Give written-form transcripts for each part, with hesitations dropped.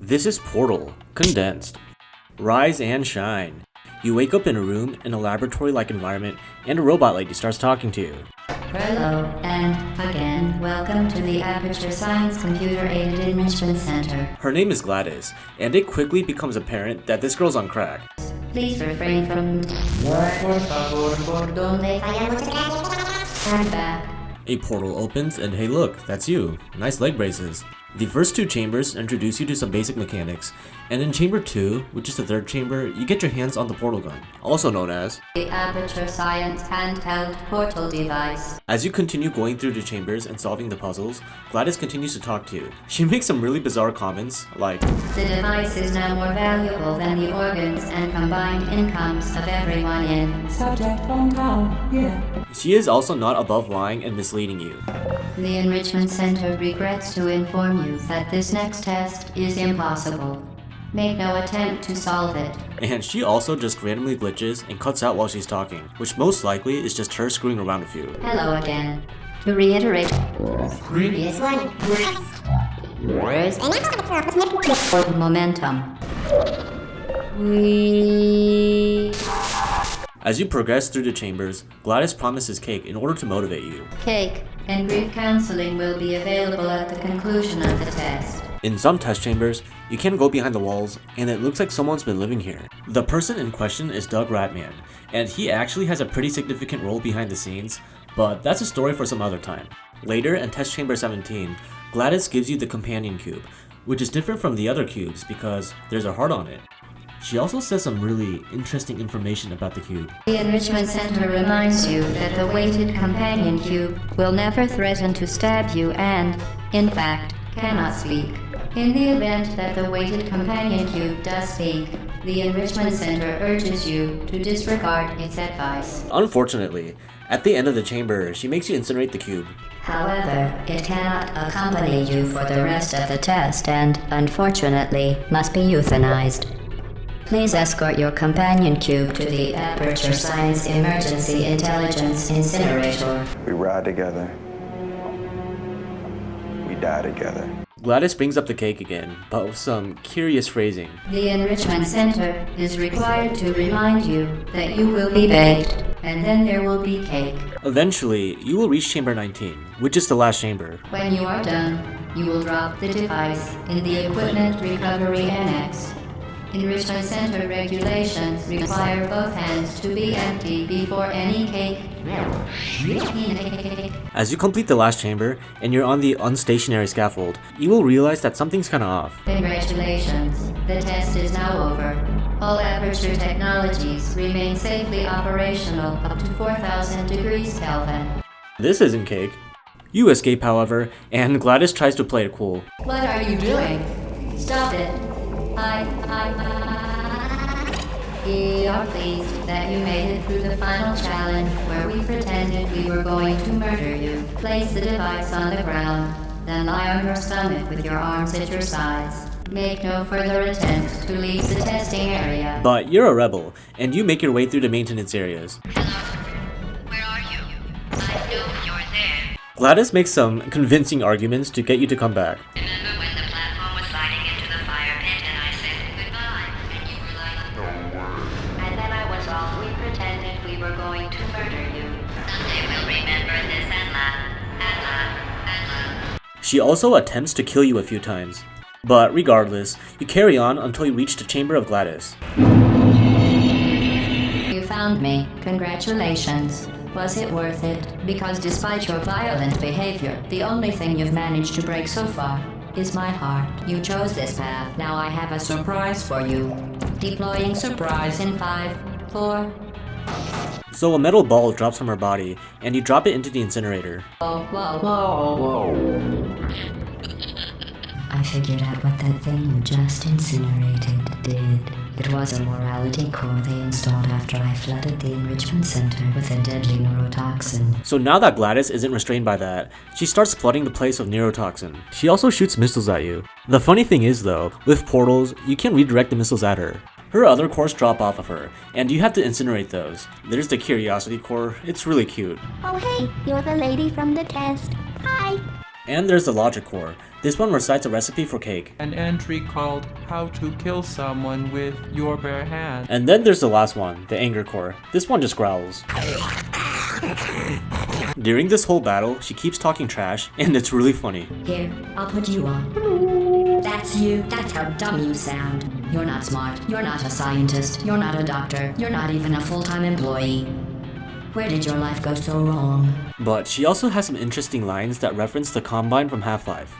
This is Portal, Condensed. Rise and shine. You wake up in a room in a laboratory-like environment, and a robot lady starts talking to you. Hello, and again, welcome to the Aperture Science Computer-Aided Enrichment Center. Her name is GLaDOS, and it quickly becomes apparent that this girl's on crack. Please refrain from... Turn back. A portal opens, and hey look, that's you. Nice leg braces. The first two chambers introduce you to some basic mechanics, and in chamber 2, which is the third chamber, you get your hands on the portal gun, also known as the Aperture Science Handheld Portal Device. As you continue going through the chambers and solving the puzzles, GLaDOS continues to talk to you. She makes some really bizarre comments, like, the device is now more valuable than the organs and combined incomes of everyone in subject hometown, yeah. She is also not above lying and misleading you. The Enrichment Center regrets to inform you that this next test is impossible. Make no attempt to solve it. And she also just randomly glitches and cuts out while she's talking, which most likely is just her screwing around with you. Hello again. To reiterate, previous one. Momentum. As you progress through the chambers, GLaDOS promises cake in order to motivate you. Cake and grief counseling will be available at the conclusion of the test. In some test chambers, you can go behind the walls, and it looks like someone's been living here. The person in question is Doug Ratman, and he actually has a pretty significant role behind the scenes, but that's a story for some other time. Later, in test chamber 17, GLaDOS gives you the companion cube, which is different from the other cubes because there's a heart on it. She also says some really interesting information about the cube. The Enrichment Center reminds you that the weighted companion cube will never threaten to stab you and, in fact, cannot speak. In the event that the weighted companion cube does speak, the Enrichment Center urges you to disregard its advice. Unfortunately, at the end of the chamber, she makes you incinerate the cube. However, it cannot accompany you for the rest of the test and, unfortunately, must be euthanized. Please escort your companion cube to the Aperture Science Emergency Intelligence Incinerator. We ride together. We die together. GLaDOS brings up the cake again, but with some curious phrasing. The Enrichment Center is required to remind you that you will be baked, and then there will be cake. Eventually, you will reach chamber 19, which is the last chamber. When you are done, you will drop the device in the Equipment Recovery Annex. Enrichment Center regulations require both hands to be empty before any cake. As you complete the last chamber, and you're on the unstationary scaffold, you will realize that something's kinda off. Congratulations, the test is now over. All Aperture technologies remain safely operational up to 4,000 degrees Kelvin. This isn't cake. You escape, however, and GLaDOS tries to play it cool. What are you doing? Stop it. We are pleased that you made it through the final challenge where we pretended we were going to murder you. Place the device on the ground, then lie on your stomach with your arms at your sides. Make no further attempt to leave the testing area. But you're a rebel, and you make your way through the maintenance areas. Hello? Where are you? I know you're there. GLaDOS makes some convincing arguments to get you to come back. Remember when the platform was sliding into the fire pit and I said goodbye, and you were like, no word. And then I was off. We pretended we were going to murder you. Someday we'll remember this and laugh, and laugh, and laugh. She also attempts to kill you a few times. But regardless, you carry on until you reach the chamber of GLaDOS. You found me. Congratulations. Was it worth it? Because despite your violent behavior, the only thing you've managed to break so far is my heart. You chose this path. Now I have a surprise for you. Deploying surprise in 5, 4... So a metal ball drops from her body, and you drop it into the incinerator. Whoa, whoa, whoa, whoa. I figured out what that thing you just incinerated did. It was a morality core they installed after I flooded the Enrichment Center with a deadly neurotoxin. So now that GLaDOS isn't restrained by that, she starts flooding the place with neurotoxin. She also shoots missiles at you. The funny thing is though, with portals, you can redirect the missiles at her. Her other cores drop off of her, and you have to incinerate those. There's the Curiosity core, it's really cute. Oh hey, you're the lady from the test. Hi. And there's the logic core. This one recites a recipe for cake. An entry called How to Kill Someone with Your Bare Hands. And then there's the last one, the anger core. This one just growls. During this whole battle, she keeps talking trash, and it's really funny. Here, I'll put you on. That's you. That's how dumb you sound. You're not smart. You're not a scientist. You're not a doctor. You're not even a full-time employee. Where did your life go so wrong? But she also has some interesting lines that reference the Combine from Half-Life.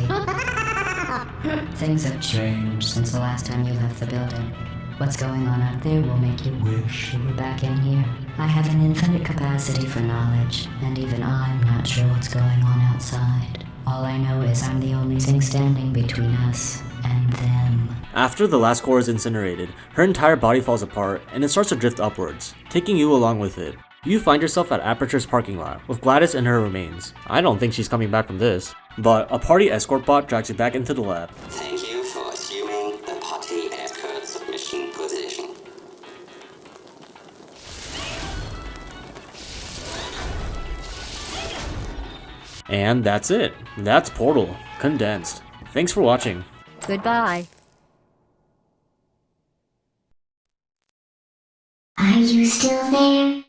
Things have changed since the last time you left the building. What's going on out there will make you wish you were back in here. I have an infinite capacity for knowledge, and even I'm not sure what's going on outside. All I know is I'm the only thing standing between us and them. After the last core is incinerated, her entire body falls apart and it starts to drift upwards, taking you along with it. You find yourself at Aperture's parking lot, with GLaDOS and her remains. I don't think she's coming back from this. But a party escort bot drags you back into the lab. Thank you for assuming the party escort submission position. And that's it. That's Portal, Condensed. Thanks for watching. Goodbye. Are you still there?